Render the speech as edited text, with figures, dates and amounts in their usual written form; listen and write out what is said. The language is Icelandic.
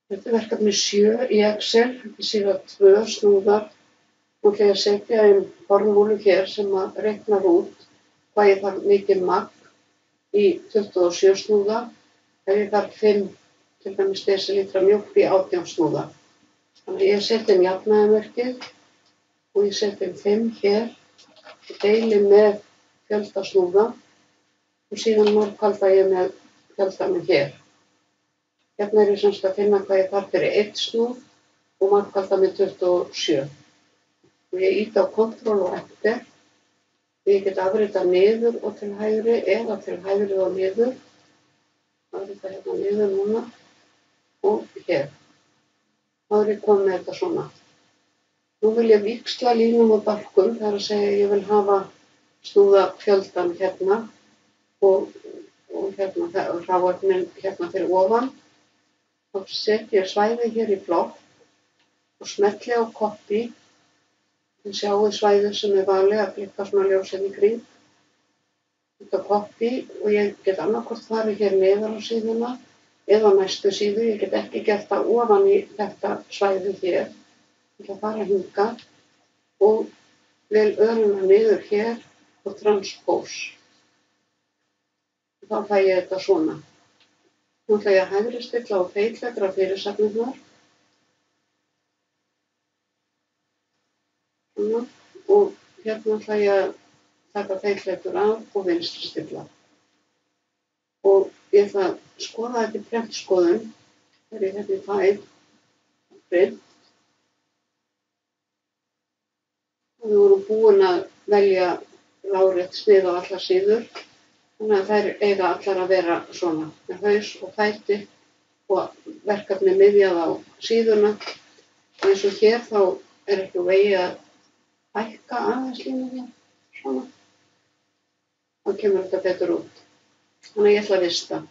Þetta er verkefni 7 í Excel. Ég sé að 2 snúðar. Nú ætla ég að setja inn formúlu hér sem að reiknar út hvað ég þarf mikið magn í 27 snúða. Ef ég þarf 5 til dæmis desilítra mjólk í 18 snúða. Þannig að ég setja inn jafnaðarmerkið og ég setja inn 5 hér og deili með fjölda snúða og síðan margfalda ég með fjöldanum hér. Hérna er ég semst að finna hvað ég þarf fyrir 1 snúð og margfalda með 27. Og ég ýti á Ctrl og Enter. Ég get afritað niður og til hægri eða til hægri og niður. Afrita hérna niður núna og hér. Þá er ég komið með þetta svona. Nú vil ég víxla línum og bálkum, það er að segja ég vil hafa snúða fjöldan hérna og hérna hráefnin hérna fyrir ofan. Þá setjum ég svæðið hér í flokk og smelli á copy. Þið sjáið svæðið sem er valið að klikka svona ljósinn í kring. Þetta copy og ég get annarkvort farið hér neðar á síðuna eða á næstu síðu. Ég get ekki gert það ofan í þetta svæðið hér. Ég ætla að fara hingað og vel öruna niður hér og transpose. Þá fæ ég þetta svona. Nú ætla ég að hægri stilla og feitletra fyrirsagnirnar. Svona. Og hérna ætla ég að taka feitletur af og vinstri stilla. Og ég ætla að skoða þetta í prentskoðun. Þegar ég hérna í fæl, print. Og við vorum búin að velja lárétt snið á allar síður. Þannig að þær eiga allar að vera svona, með haus og fæti og verkefni miðjað á síðuna. Og eins og hér þá er ekki úr vegi að hækka aðeins línuna, svona. Þá kemur þetta betur út. Þannig að ég ætla að rista.